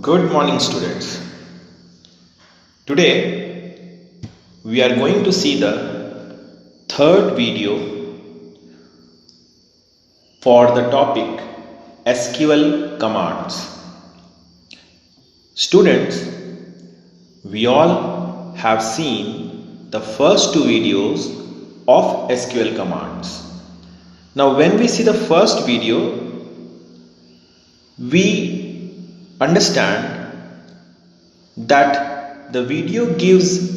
Good morning, students. Today we are going to see the third video for the topic SQL commands. Students, we all have seen the first two videos of SQL commands. Now, when we see the first video, we understand that the video gives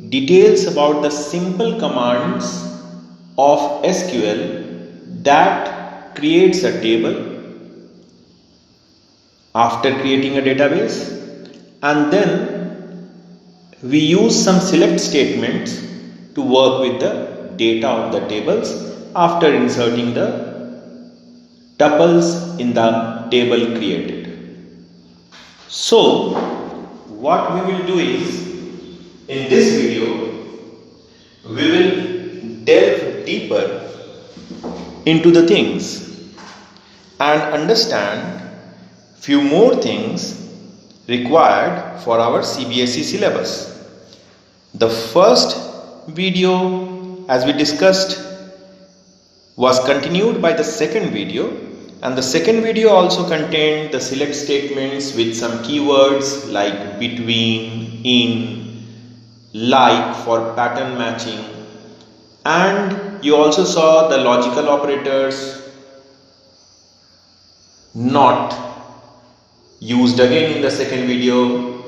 details about the simple commands of SQL that creates a table after creating a database, and then we use some select statements to work with the data of the tables after inserting the tuples in the table created. So, what we will do is, in this video, we will delve deeper into the things and understand few more things required for our CBSE syllabus. The first video, as we discussed, was continued by the second video. And the second video also contained the select statements with some keywords like between, in, like for pattern matching, and you also saw the logical operators not used again in the second video,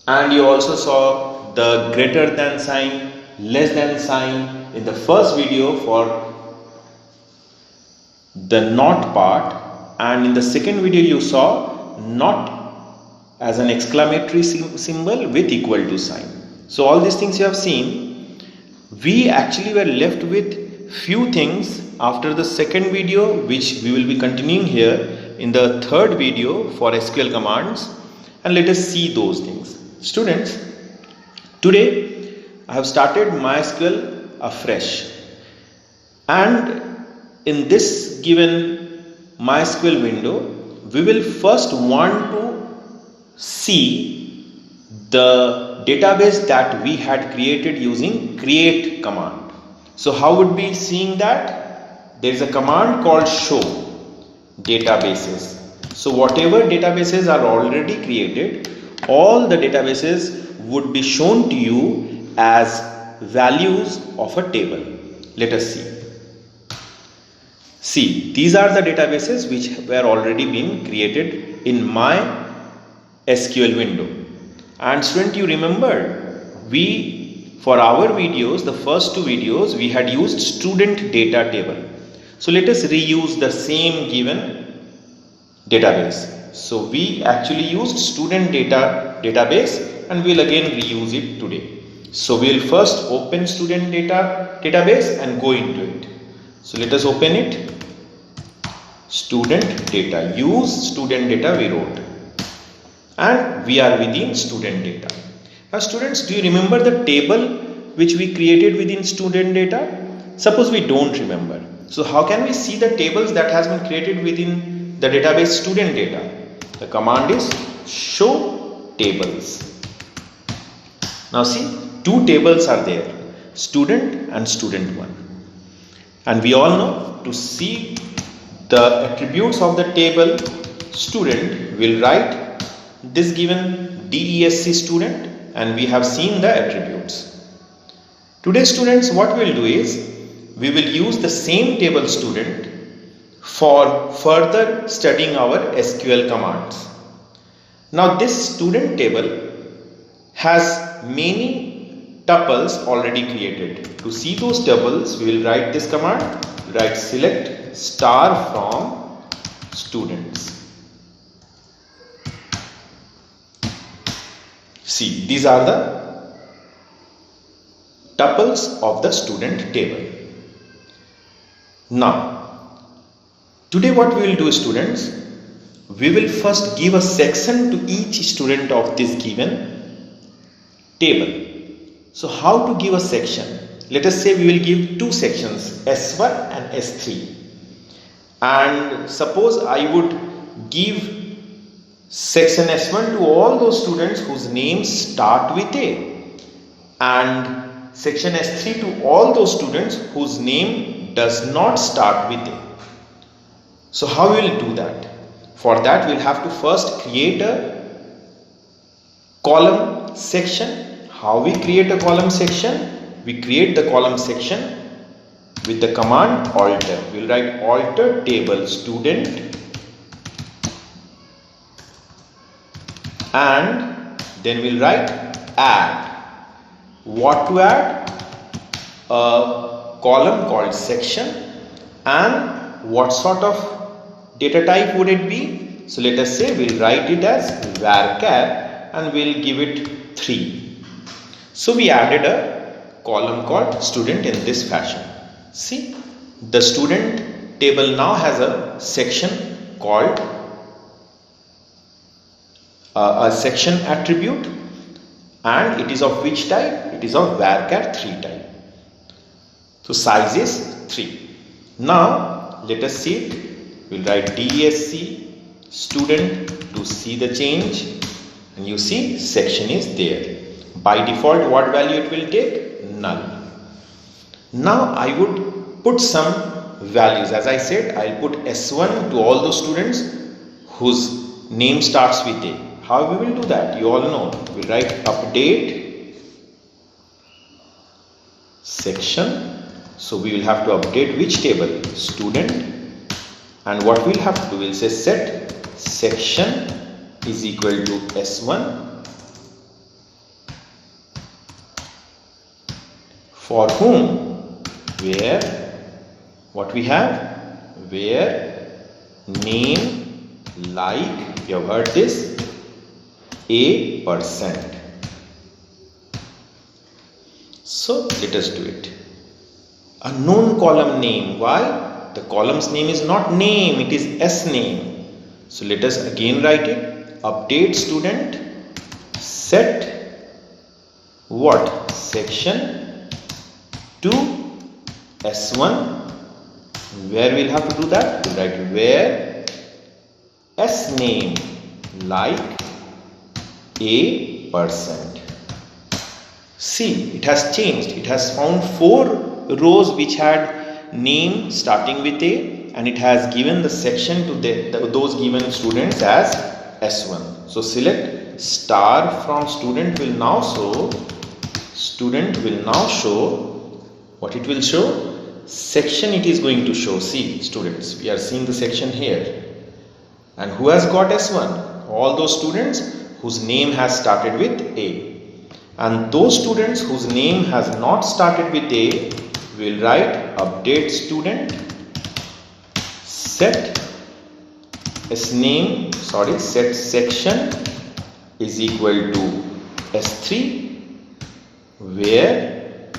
and you also saw the greater than sign, less than sign in the first video for the not part, and in the second video you saw not as an exclamatory symbol with equal to sign. So all these things you have seen. We actually were left with few things after the second video, which we will be continuing here in the third video for SQL commands, and let us see those things. Students, today I have started MySQL afresh, and in this given MySQL window, we will first want to see the database that we had created using create command. So how would be seeing that? There is a command called show databases. So whatever databases are already created, all the databases would be shown to you as values of a table. Let us see. See, these are the databases which were already been created in my SQL window. And student, you remember, for our videos, the first two videos, we had used student data table. So let us reuse the same given database. So we actually used student data database, and we'll again reuse it today. So we'll first open student data database and go into it. So let us open it. Student data, use student data we wrote, and we are within student data. Now students, do you remember the table which we created within student data? Suppose we don't remember. So how can we see the tables that has been created within the database student data? The command is show tables. Now see, two tables are there, student and student one. And we all know, to see the attributes of the table student, will write this given DESC student, and we have seen the attributes. Today students, what we will do is, we will use the same table student for further studying our SQL commands. Now this student table has many tuples already created. To see those tuples, we will write this command, write select star from students. See, these are the tuples of the student table. Now, today what we will do, students, we will first give a section to each student of this given table. So how to give a section? Let us say we will give two sections, S1 and S3. And suppose I would give Section S1 to all those students whose names start with A, and section S3 to all those students whose name does not start with A. So how we will do that? For that we will have to first create a column section. How we create a column section? We create the column section with the command alter. We will write alter table student, and then we will write add. What to add? A column called section, and what sort of data type would it be? So let us say we'll write it as varchar and we'll give it 3. So we added a column called student in this fashion. See, the student table now has a section called a section attribute, and it is of which type? It is of varchar 3 type. So size is 3. Now let us see it. We'll write DESC student to see the change, and you see section is there. By default, what value it will take? Null. Now I would put some values. As I said, I'll put S1 to all those students whose name starts with A. How we will do that? You all know. We'll write update section. So we will have to update which table? Student. And what we'll have to do, we'll say set section is equal to S1 for whom, where, what we have, where name like, you have heard this, A%. So let us do it. A known column name. Why? The column's name is not name, it is S name. So let us again write it. Update student, set what? Section to S1. Where we'll have to do that? We'll write where S name like A%. See, it has changed. It has found 4 rows which had name starting with A, and it has given the section to those given students as S1. So select star from student will now show, student will now show, what it will show? Section it is going to show. See students, we are seeing the section here. And who has got S1? All those students whose name has started with A. And those students whose name has not started with A, we'll write update student set set section is equal to S3 where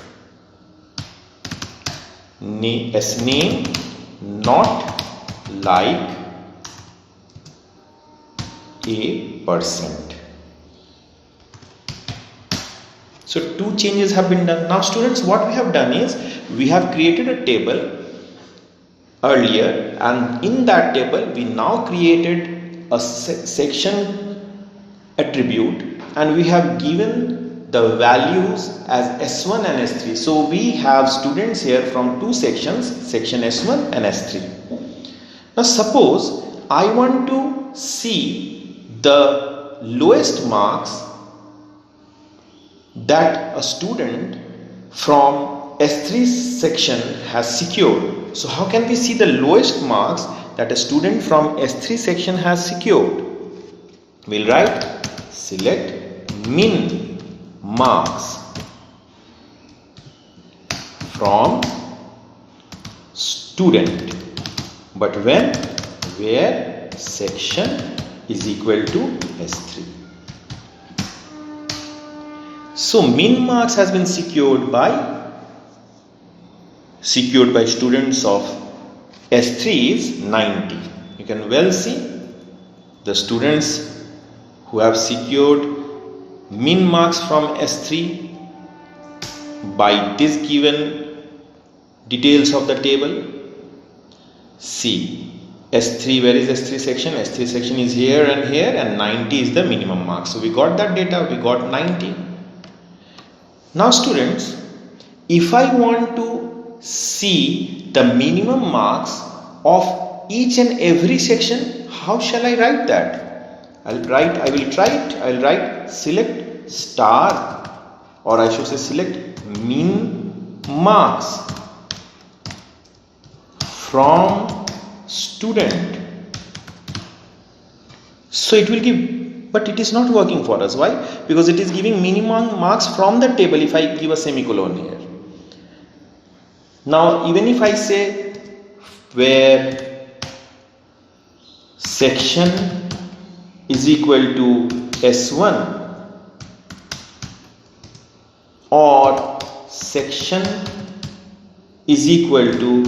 S name not like A%. So 2 changes have been done. Now students, what we have done is we have created a table earlier, and in that table we now created a section attribute, and we have given the values as S1 and S3. So we have students here from 2 sections, section S1 and S3. Now suppose I want to see the lowest marks that a student from S3 section has secured. So how can we see the lowest marks that a student from S3 section has secured? We'll write select min marks from student, but when, where section is equal to S3. So min marks has been secured by students of S3 is 90. You can well see the students who have secured min marks from S3 by this given details of the table. See, S3, where is S3 section? S3 section is here and 90 is the minimum marks. So we got that data, we got 90. Now students, if I want to see the minimum marks of each and every section, how shall I write that? I will write select star, or I should say select min marks from student. So it will give, but it is not working for us. Why? Because it is giving minimum marks from the table if I give a semicolon here. Now even if I say where section is equal to S1 or section is equal to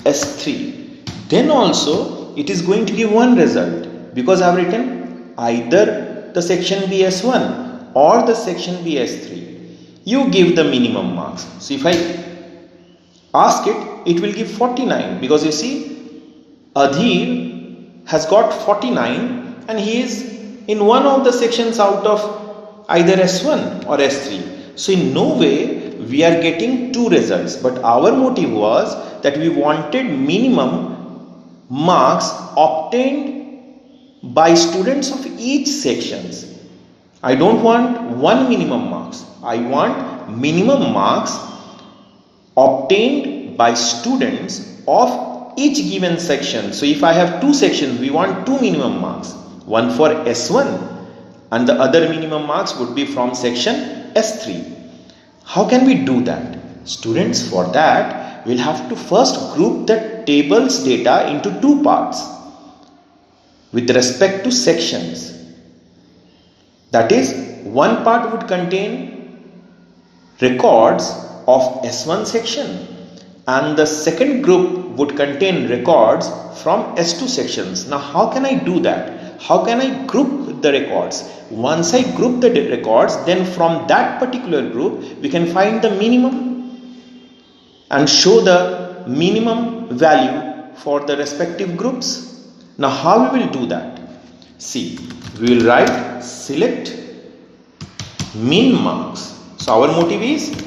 S3, then also it is going to give one result, because I have written either the section be S1 or the section be S3. You give the minimum marks. So if I ask it, it will give 49, because you see Adhir has got 49 and he is in one of the sections out of either S1 or S3. So in no way we are getting two results, but our motive was that we wanted minimum marks obtained by students of each sections. I don't want one minimum marks. I want minimum marks obtained by students of each given section. So if I have two sections, we want two minimum marks, one for S1 and the other minimum marks would be from section S3. How can we do that? Students, for that we'll have to first group the table's data into two parts with respect to sections. That is, one part would contain records of S1 section and the second group would contain records from S2 sections. Now how can I do that? How can I group the records? Once I group the records, then from that particular group we can find the minimum and show the minimum value for the respective groups. Now how we will do that? See, we will write select min marks. So our motive is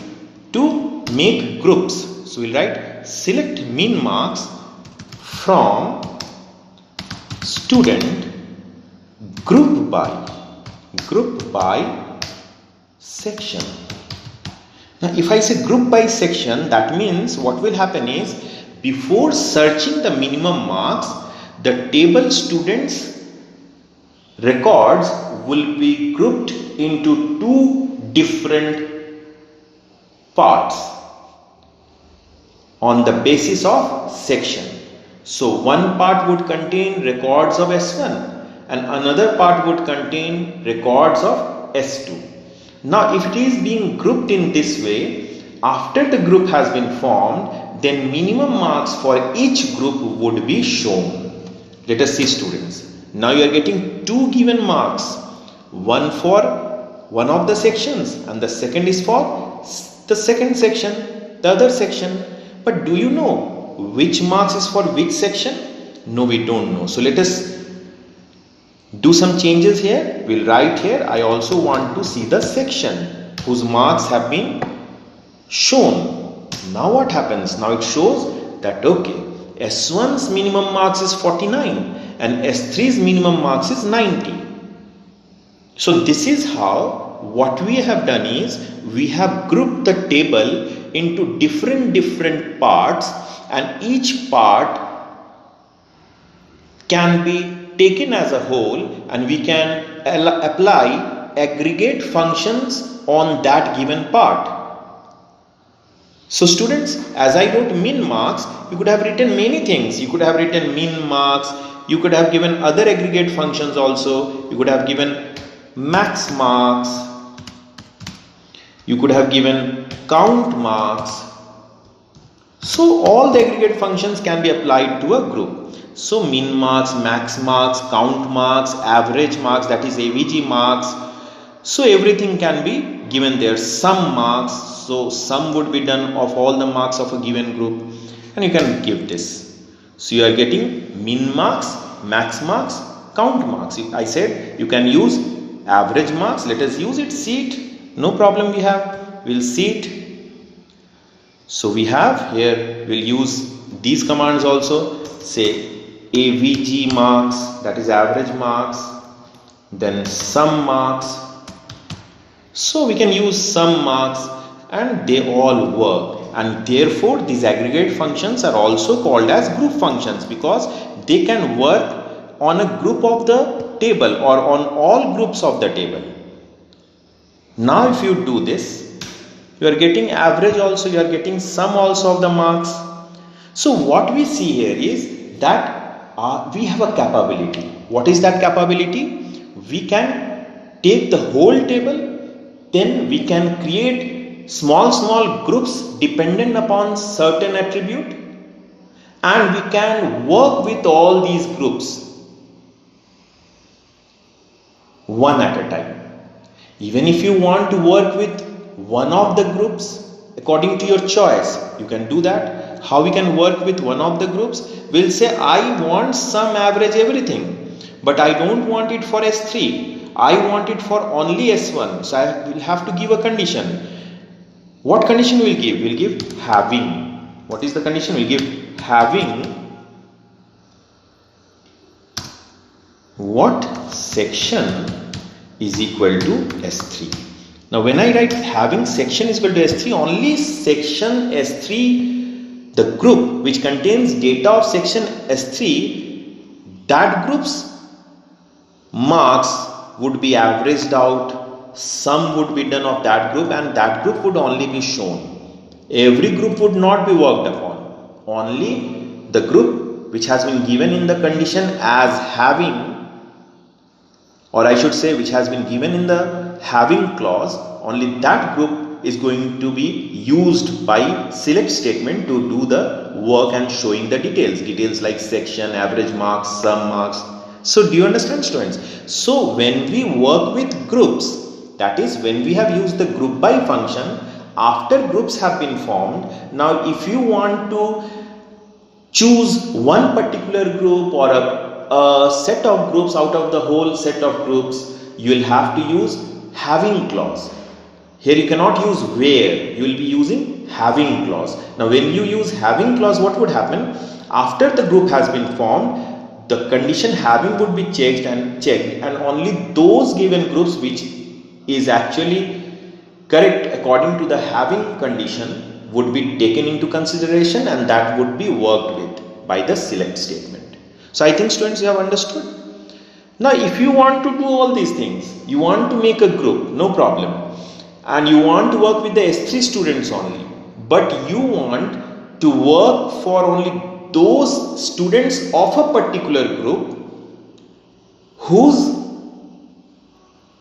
to make groups. So we will write select min marks from student group by section. Now if I say group by section, that means what will happen is, before searching the minimum marks, the table students records will be grouped into two different parts on the basis of section. So one part would contain records of S1 and another part would contain records of S2. Now if it is being grouped in this way, after the group has been formed, then minimum marks for each group would be shown. Let us see, students. Now you are getting two given marks, one for one of the sections and the second is for the second section, the other section. But do you know which marks is for which section? No, we don't know. So let us do some changes here. We'll write here, I also want to see the section whose marks have been shown. Now what happens? Now it shows that okay, S1's minimum marks is 49 and S3's minimum marks is 90. So this is how, what we have done is, we have grouped the table into different parts, and each part can be taken as a whole and we can apply aggregate functions on that given part. So students, as I wrote min marks, you could have written many things. You could have written min marks, you could have given other aggregate functions also, you could have given max marks, you could have given count marks. So all the aggregate functions can be applied to a group. So min marks, max marks, count marks, average marks, that is AVG marks. So everything can be given there. Sum marks, so sum would be done of all the marks of a given group, and you can give this. So you are getting min marks, max marks, count marks. I said you can use average marks. Let us use it, see it. No problem we have. We'll see it. So we have here, we'll use these commands also. Say AVG marks, that is average marks, then sum marks. So we can use sum marks and they all work. And therefore these aggregate functions are also called as group functions because they can work on a group of the table or on all groups of the table. Now if you do this, you are getting average also, you are getting sum also of the marks. So what we see here is that we have a capability. What is that capability? We can take the whole table, then we can create small groups dependent upon certain attribute, and we can work with all these groups one at a time. Even if you want to work with one of the groups according to your choice, you can do that. How we can work with one of the groups? We'll say I want sum, average, everything, but I don't want it for S3. I want it for only S1. So I will have to give a condition. What condition will give? We'll give having. What is the condition? We'll give having what section is equal to S3. Now when I write having section is equal to S3, only section S3, the group which contains data of section S3, that group's marks would be averaged out. Sum would be done of that group and that group would only be shown. Every group would not be worked upon. Only the group which has been given in the condition as having, or I should say which has been given in the having clause, only that group is going to be used by select statement to do the work and showing the details like section, average marks, sum marks. So do you understand, students? So when we work with groups, that is when we have used the group by function, after groups have been formed, now if you want to choose one particular group or a set of groups out of the whole set of groups, you will have to use having clause. Here you cannot use where, you will be using having clause. Now when you use having clause, what would happen? After the group has been formed, the condition having would be checked and only those given groups which is actually correct according to the having condition would be taken into consideration and that would be worked with by the select statement. So I think, students, you have understood. Now if you want to do all these things, you want to make a group, no problem, and you want to work with the S3 students only, but you want to work for only those students of a particular group whose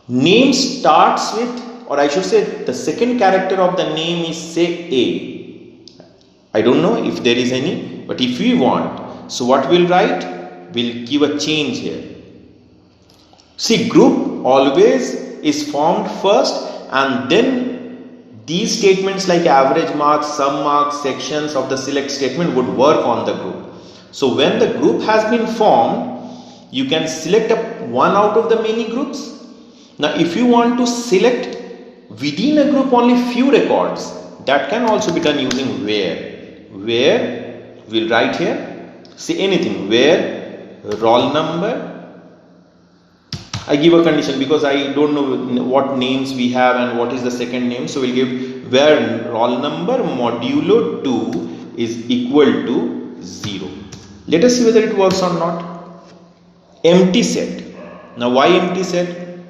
name starts with, or I should say the second character of the name is say A. I don't know if there is any, but if we want, so what we'll write? We'll give a change here. See, group always is formed first and then these statements like average marks, sum marks, sections of the select statement would work on the group. So when the group has been formed, you can select one out of the many groups. Now if you want to select within a group only few records, that can also be done using where we'll write here, say anything, where roll number, I give a condition because I don't know what names we have and what is the second name, so we'll give where roll number modulo 2 is equal to 0. Let us see whether it works or not. Empty set. Now why empty set?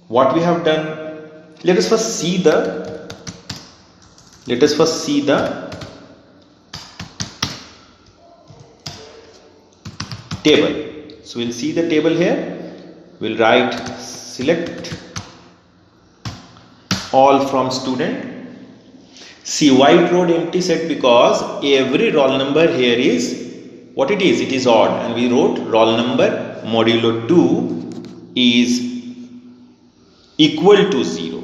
What we have done, let us first see the table. So we'll see the table here. We'll write select all from student. See why it wrote empty set, because every roll number here is what it is. It is odd, and we wrote roll number modulo 2 is equal to 0.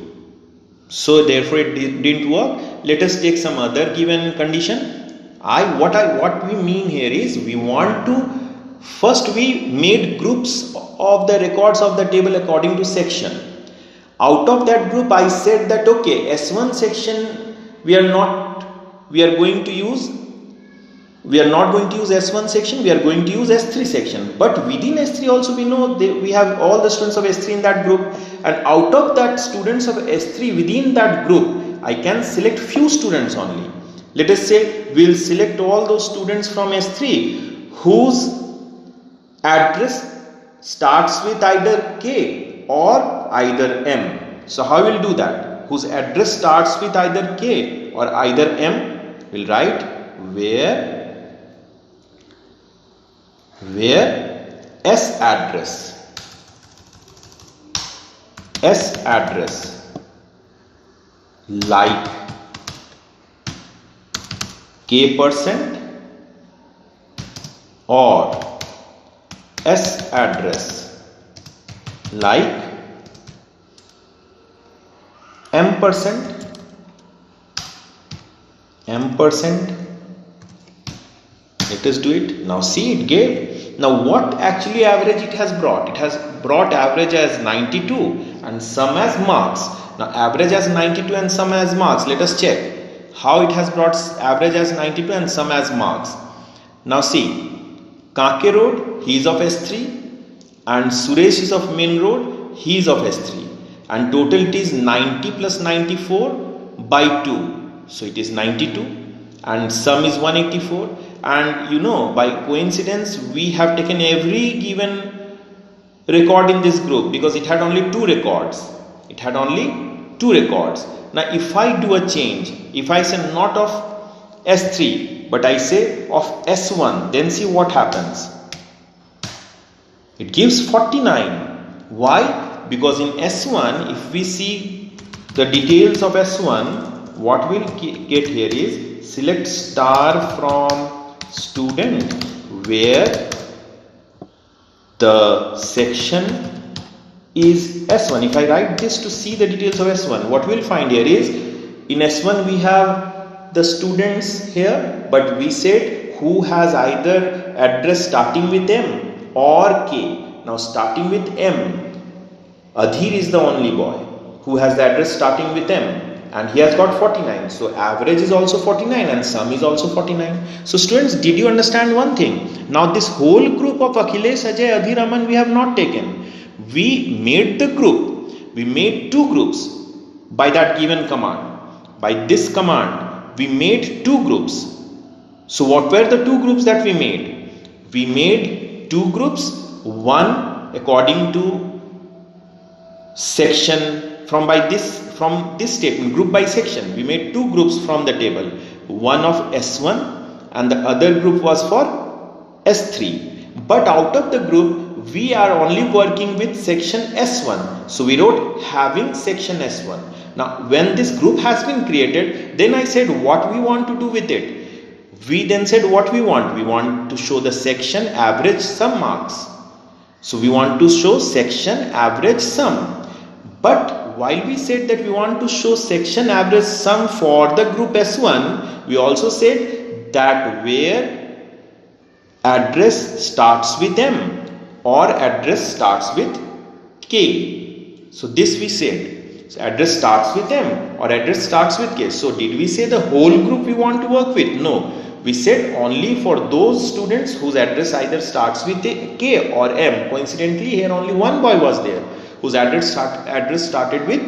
So therefore it didn't work. Let us take some other given condition. What we mean here is we want to first we made groups of the records of the table according to section. Out of that group I said that okay, S1 section we are not going to use S1 section, we are going to use S3 section. But within S3 also we know we have all the students of S3 in that group, and out of that students of S3 within that group I can select few students only. Let us say we will select all those students from S3 whose address starts with either K or either M. So how we will do that? Whose address starts with either K or either M, we will write where S address like K% or S address like M%. Let us do it. Now see, it gave. Now what actually average it has brought? It has brought average as 92 and sum as marks. Now average as 92 and sum as marks. Let us check how it has brought average as 92 and sum as marks. Now see, Kanke Road, he is of S3, and Suresh is of Main Road, he is of S3, and total it is 90 plus 94 by 2. So it is 92 and sum is 184. And you know, by coincidence we have taken every given record in this group because it had only 2 records. Now if I do a change, if I say not of S3 but I say of S1, then see what happens. It gives 49. Why? Because in S1, if we see the details of S1, what we'll get here is select star from student where the section is S1. If I write this to see the details of S1, what we'll find here is in S1 we have the students here, but we said who has either address starting with M or K. Now starting with M, Adhir is the only boy who has the address starting with M, and he has got 49. So average is also 49 and sum is also 49. So students, did you understand one thing? Now this whole group of Akhilesh, Ajay, Adhir, Aman we have not taken. We made the group. We made 2 groups by that given command. By this command, we made 2 groups. So what were the 2 groups that we made? We made 2 groups, one according to section from this statement, group by section. We made 2 groups from the table, one of S1 and the other group was for S3. But out of the group, we are only working with section S1. So we wrote having section S1. Now when this group has been created, then I said what we want to do with it. We then said what we want. We want to show the section average sum marks. So we want to show section average sum. But while we said that we want to show section average sum for the group S1, we also said that where address starts with M or address starts with K. So this we said. So address starts with M or address starts with K. So did we say the whole group we want to work with? No. We said only for those students whose address either starts with K or M. Coincidentally, here only one boy was there whose address started with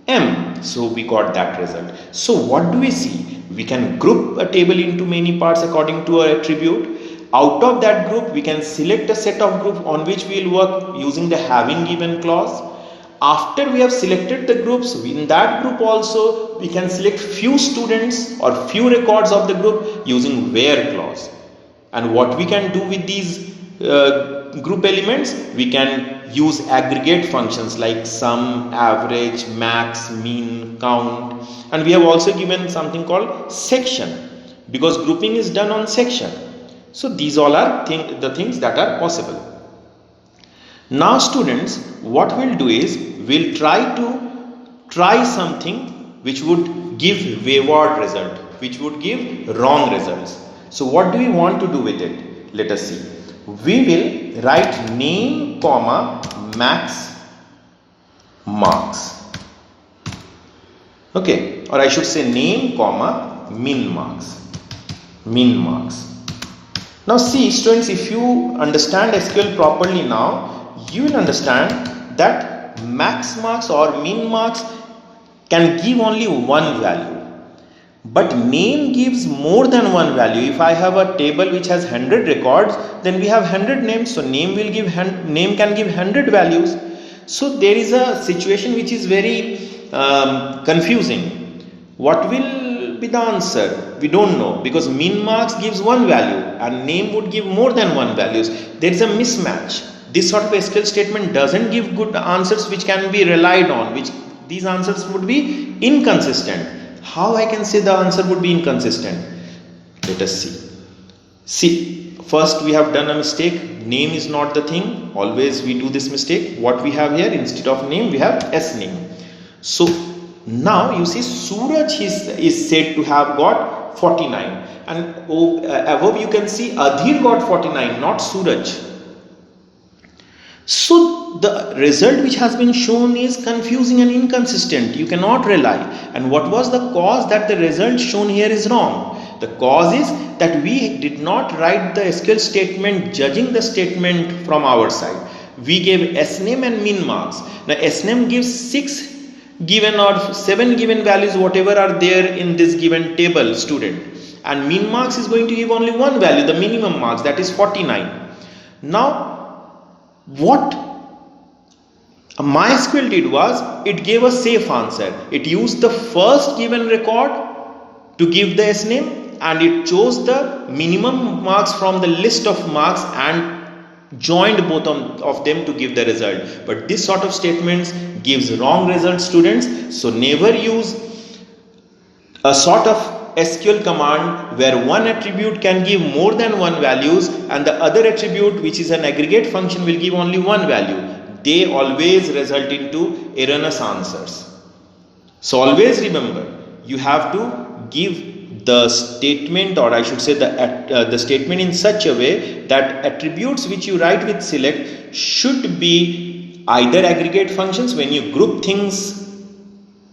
M. So we got that result. So what do we see? We can group a table into many parts according to our attribute. Out of that group, we can select a set of group on which we will work using the having given clause. After we have selected the groups, in that group also we can select few students or few records of the group using where clause. And what we can do with these group elements, we can use aggregate functions like sum, average, max, mean, count, and we have also given something called section because grouping is done on section. So these all are the things that are possible. Now students, what we'll do is we'll try something which would give wayward result. which would give wrong results. So what do we want to do with it? Let us see. We will write name comma max marks. Okay, or I should say name comma min marks. Min marks. Now see students, if you understand SQL properly now, you will understand that max marks or min marks can give only one value. But name gives more than one value. If I have a table which has 100 records, then we have 100 names. So name can give 100 values. So there is a situation which is very confusing. What will be the answer? We don't know, because min marks gives one value and name would give more than one values. There is a mismatch. This sort of SQL statement doesn't give good answers which can be relied on, which these answers would be inconsistent. How I can say the answer would be inconsistent? Let us see. See, first we have done a mistake. Name is not the thing. Always we do this mistake. What we have here, instead of name, we have S name. So now you see Suraj is said to have got 49. And above you can see Adhir got 49, not Suraj. So the result which has been shown is confusing and inconsistent. You cannot rely. And what was the cause that the result shown here is wrong? The cause is that we did not write the SQL statement judging the statement from our side. We gave sname and min marks. Now sname gives 6 given or 7 given values, whatever are there in this given table, student. And min marks is going to give only one value, the minimum marks, that is 49. Now what MySQL did was, it gave a safe answer. It used the first given record to give the sname, and it chose the minimum marks from the list of marks and joined both of them to give the result. But this sort of statements gives wrong results, students. So never use a sort of SQL command where one attribute can give more than one values and the other attribute, which is an aggregate function, will give only one value. They always result into erroneous answers. So always remember, you have to give the statement, or I should say the statement in such a way that attributes which you write with select should be either aggregate functions. When you group things,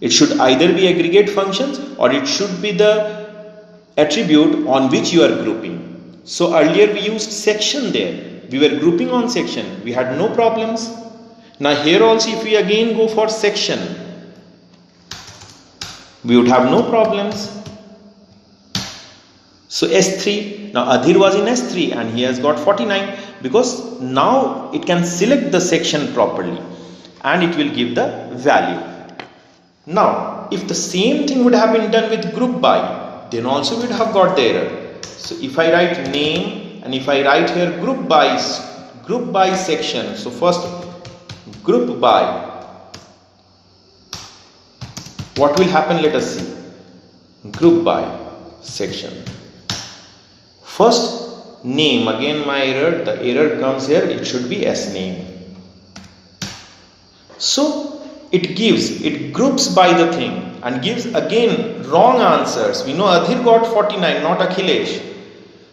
it should either be aggregate functions or it should be the attribute on which you are grouping. So earlier we used section there. We were grouping on section. We had no problems. Now here also if we again go for section, we would have no problems. So S3, now Adhir was in S3 and he has got 49, because now it can select the section properly and it will give the value. Now if the same thing would have been done with group by, then also we would have got the error. So if I write name and if I write here group by section, so first group by, what will happen? Let us see. Group by section. First name, again my error, the error comes here, it should be S name. So it groups by the thing and gives again wrong answers. We know Adhir got 49, not Akhilesh.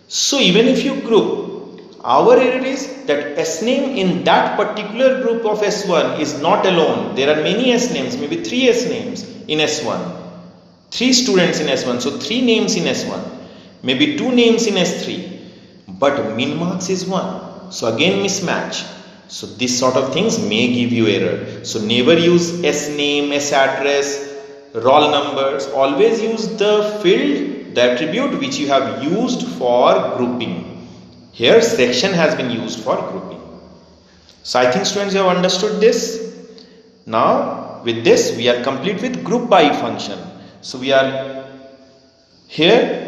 So even if you group, our error is that S name in that particular group of S1 is not alone. There are many S names, maybe 3 S names in S1, 3 students in S1, so 3 names in S1, maybe 2 names in S3, but min marks is 1. So again mismatch. So this sort of things may give you error. So never use S name, S address, roll numbers. Always use the field, the attribute which you have used for grouping. Here section has been used for grouping. So I think students you have understood this. Now with this we are complete with group by function. So we are here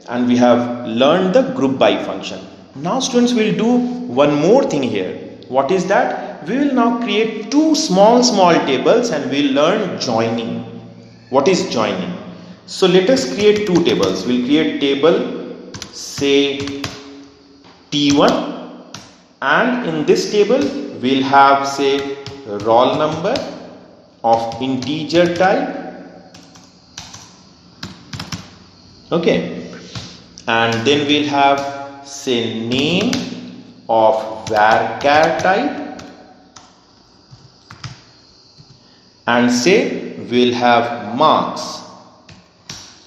and we have learned the group by function. Now students will do one more thing here. What is that? We will now create 2 small tables and we will learn joining. What is joining? So let us create 2 tables. We will create table say T1, and in this table we will have say roll number of integer type Okay, and then we'll have say name of varchar type, and say we'll have marks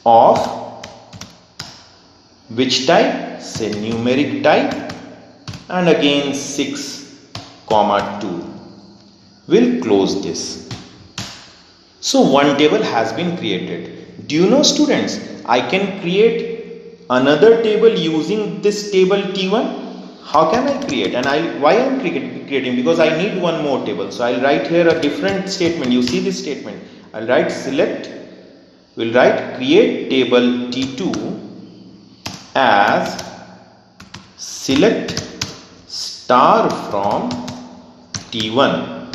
of which type, say numeric type, and again 6,2. We'll close this. So one table has been created. Do you know, students, I can create another table using this table T1. How can I create? And why I'm creating? Because I need one more table. So I'll write here a different statement. You see this statement. I'll write select. We'll write create table T2 as select star from T1.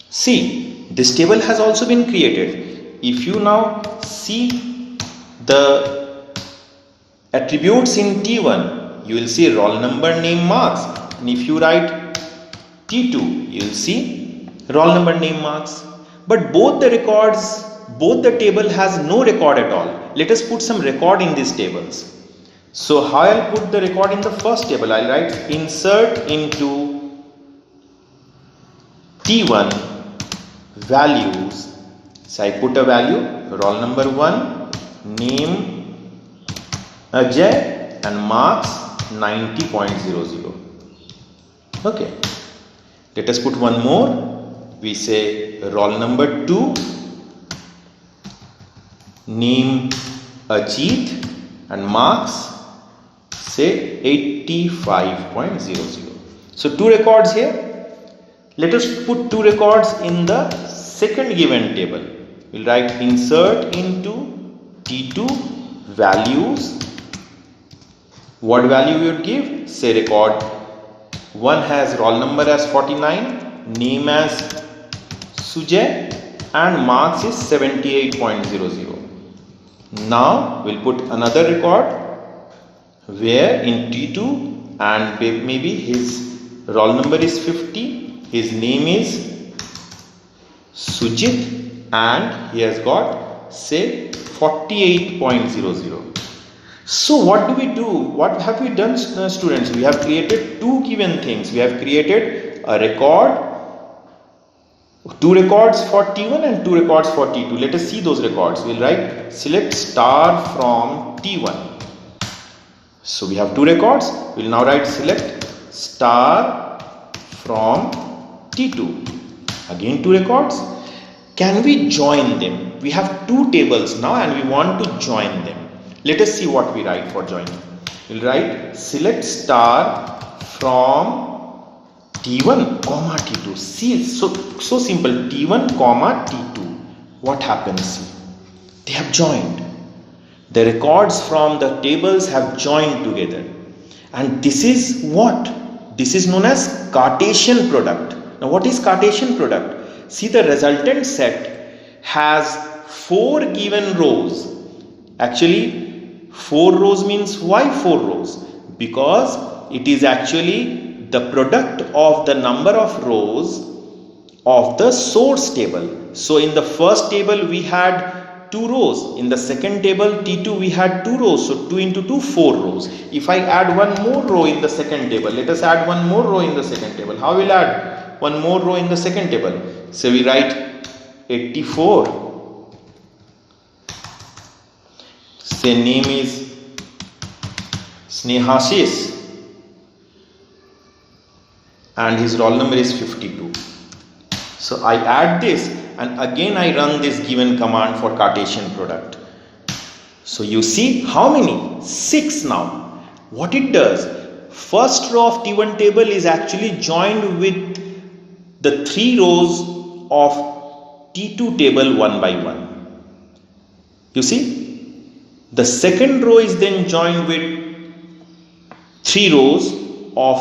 See, this table has also been created. If you now see the attributes in T1, you will see roll number, name, marks. And if you write T2, you will see roll number, name, marks. But both the table has no record at all. Let us put some record in these tables. So how I'll put the record in the first table? I'll write insert into T1 values. So I put a value, roll number 1, name Ajay, and marks 90.00. Okay, let us put one more. We say roll number 2, name Ajit, and marks say 85.00. So 2 records here. Let us put 2 records in the second given table. We'll write insert into T2 values. What value we would give? Say record 1 has roll number as 49, name as Sujay, and marks is 78.00. Now we'll put another record where in T2, and maybe his roll number is 50, his name is Sujit, and he has got say 48.00. So what do we do? What have we done, students? We have created 2 given things. We have created a record, 2 records for T1 and 2 records for T2. Let us see those records. We'll write select star from T1. So we have 2 records. We'll now write select star from T2. Again 2 records. Can we join them? We have 2 tables now and we want to join them. Let us see what we write for joining. We'll write select star from T1 comma T2. See, so simple. T1 comma T2. What happens? They have joined. The records from the tables have joined together. And this is what? This is known as Cartesian product. Now what is Cartesian product? See, the resultant set has 4 given rows. Actually, 4 rows means why 4 rows? Because it is actually the product of the number of rows of the source table. So in the first table we had 2 rows. In the second table T2 we had 2 rows. So 2 into 2, 4 rows. If I add one more row in the second table, let us add one more row in the second table. How will I add one more row in the second table? So we write 84. Say name is Snehashis and his roll number is 52. So I add this and again I run this given command for Cartesian product. So you see how many? 6 now. What it does? First row of T1 table is actually joined with the 3 rows of T2 table one by one. You see? The second row is then joined with 3 rows of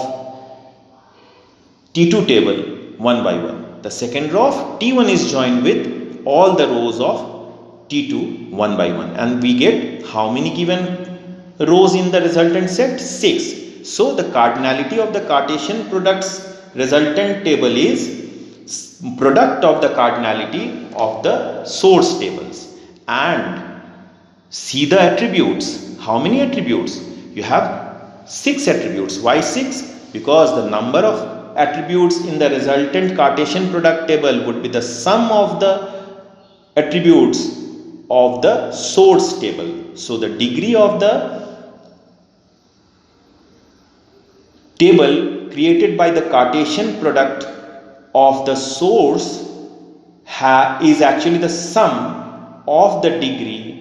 T2 table one by one. The second row of T1 is joined with all the rows of T2 one by one. And we get how many given rows in the resultant set? 6. So the cardinality of the Cartesian product's resultant table is product of the cardinality of the source tables. And See the attributes. How many attributes? You have 6 attributes. Why 6? Because the number of attributes in the resultant Cartesian product table would be the sum of the attributes of the source table. So the degree of the table created by the Cartesian product of the source is actually the sum of the degree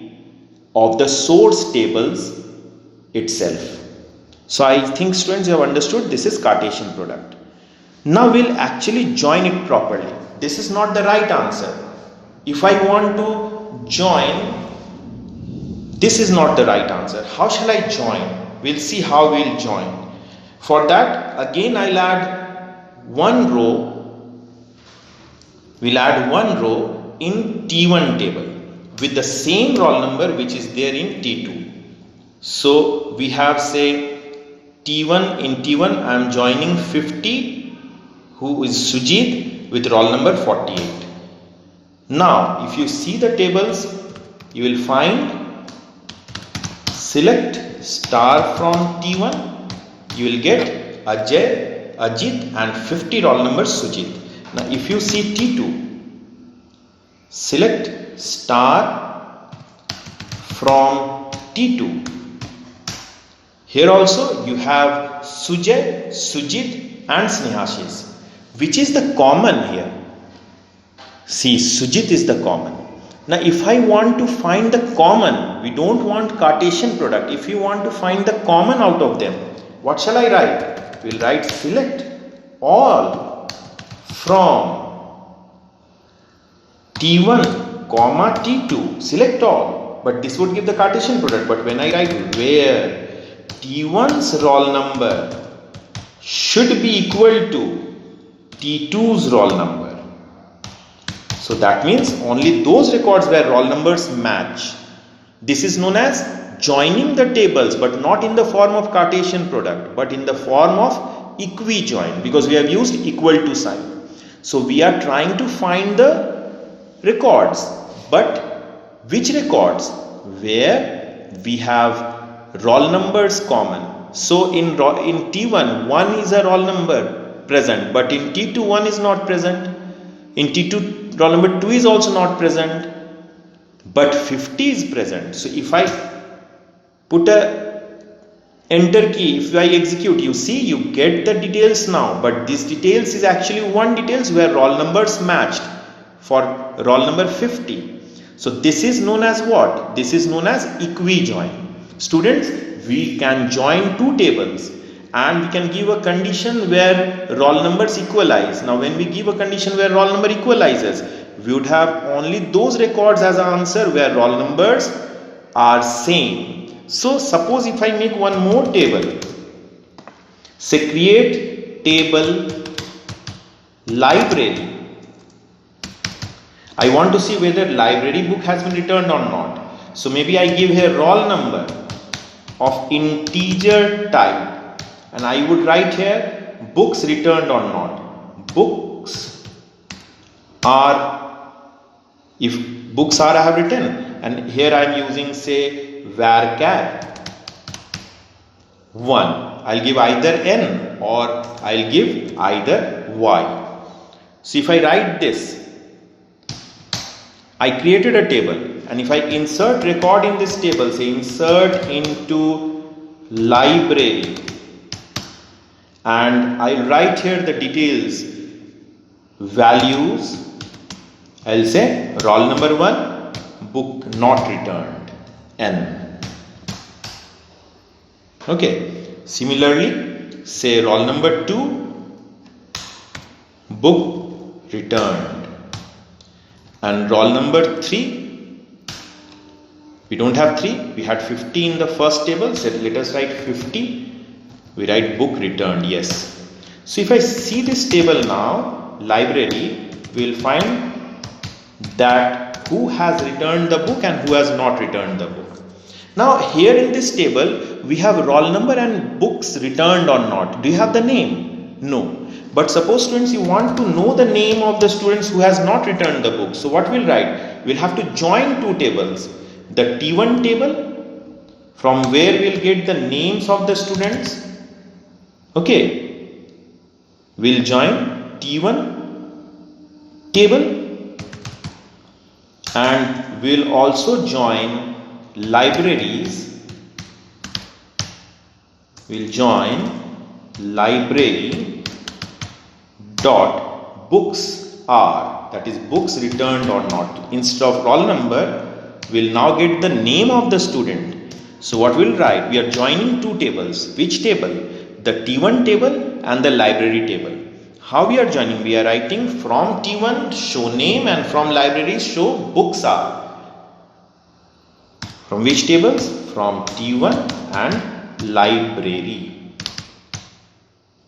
of the source tables itself. So I think students, you have understood this is Cartesian product. Now we'll actually join it properly. This is not the right answer. If I want to join, this is not the right answer. How shall I join? We'll see how we'll join. For that, again I'll add one row. We'll add one row in T1 table with the same roll number which is there in T2. So we have, say, T1. In T1 I am joining 50, who is Sujit, with roll number 48. Now if you see the tables, you will find select star from T1. You will get Ajay, Ajit and 50 roll number Sujit. Now if you see T2, select star from T2. Here also you have Sujay, Sujit and Snehashis. Which is the common here? See, Sujit is the common. Now if I want to find the common, we don't want Cartesian product. If you want to find the common out of them, what shall I write? We'll write select all from T1 comma T2. Select all. But this would give the Cartesian product. But when I write where T1's roll number should be equal to T2's roll number. So that means only those records where roll numbers match. This is known as joining the tables, but not in the form of Cartesian product, but in the form of equijoin, because we have used equal to sign. So we are trying to find the records, but which records? Where we have roll numbers common. So in T1, 1 is a roll number present, but in T2, 1 is not present. In T2, roll number 2 is also not present, but 50 is present. So if I put a enter key, if I execute, you see you get the details now, but this details is actually one details where roll numbers matched for roll number 50. So this is known as what? This is known as equijoin. Students, we can join two tables and we can give a condition where roll numbers equalize. Now when we give a condition where roll number equalizes, we would have only those records as an answer where roll numbers are same. So suppose if I make one more table, say create table library. I want to see whether library book has been returned or not. So maybe I give here roll number of integer type and I would write here books returned or not. Books are, if books are I have written, and here I am using say varchar 1. I'll give either n or I'll give either y. So if I write this, I created a table, and if I insert record in this table, say insert into library, and I'll write here the details, values, I'll say roll number 1, book not returned, n. Okay, similarly say roll number 2, book returned. And roll number 3, we don't have 3, we had 50 in the first table, so let us write 50, we write book returned, yes. So if I see this table now, library, we will find that who has returned the book and who has not returned the book. Now here in this table, we have roll number and books returned or not. Do you have the name? No. But suppose students you want to know the name of the students who has not returned the book. So what we'll write? We'll have to join two tables. the T1 table, from where we'll get the names of the students. Okay, we'll join T1 table, and we'll also join libraries. We'll join library dot books are, that is books returned or not. Instead of roll number, we'll now get the name of the student. So what we'll write, we are joining two tables. Which table? The T1 table and the library table. How we are joining? We are writing from T1 show name and from library show books are. From which tables? From T1 and library.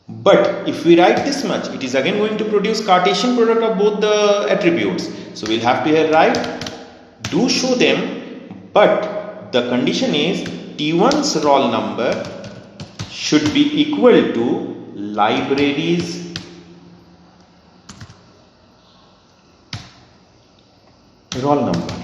But if we write this much, it is again going to produce Cartesian product of both the attributes. So we'll have to here write, do show them, but the condition is T1's roll number should be equal to library's roll number.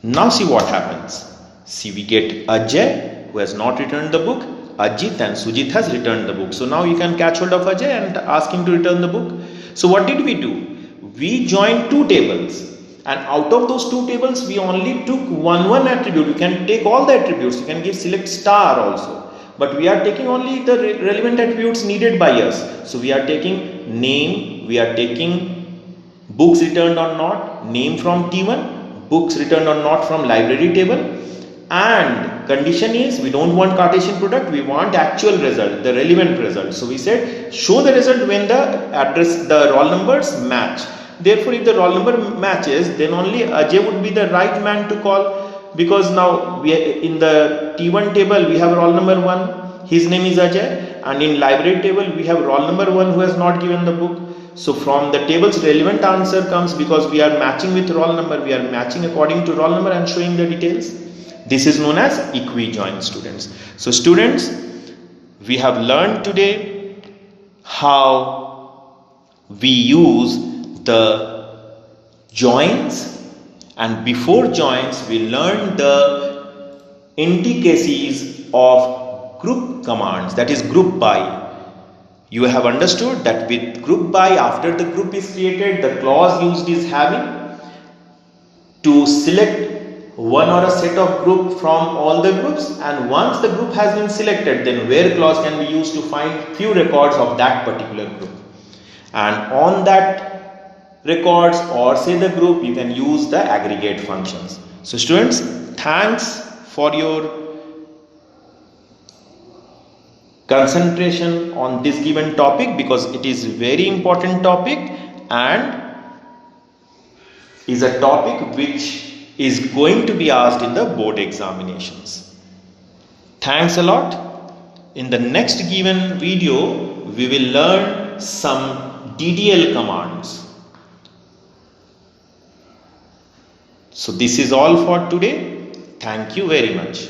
Now see what happens. See, we get Ajay, who has not returned the book. Ajit and Sujit has returned the book. So now you can catch hold of Ajay and ask him to return the book. So what did we do? We joined two tables, and out of those two tables we only took one attribute. You can take all the attributes. You can give select star also, but we are taking only the relevant attributes needed by us. So we are taking name, we are taking books returned or not, name from T1, books returned or not from library table, and condition is we don't want Cartesian product, we want actual result, the relevant result. So we said show the result when the address, the roll numbers match. Therefore, if the roll number matches, then only Ajay would be the right man to call, because now we in the T1 table we have roll number 1, his name is Ajay, and in library table we have roll number 1 who has not given the book. So from the table's relevant answer comes, because we are matching with roll number, we are matching according to roll number and showing the details. This is known as equi-join, students. So students, we have learned today how we use the joins, and before joins we learned the indices of group commands, that is group by. You have understood that with group by, after the group is created, the clause used is having to select one or a set of group from all the groups, and once the group has been selected, then where clause can be used to find few records of that particular group, and on that records or say the group you can use the aggregate functions. So students, thanks for your concentration on this given topic, because it is very important topic and is a topic which is going to be asked in the board examinations. Thanks a lot. In the next given video, we will learn some DDL commands. So this is all for today. Thank you very much.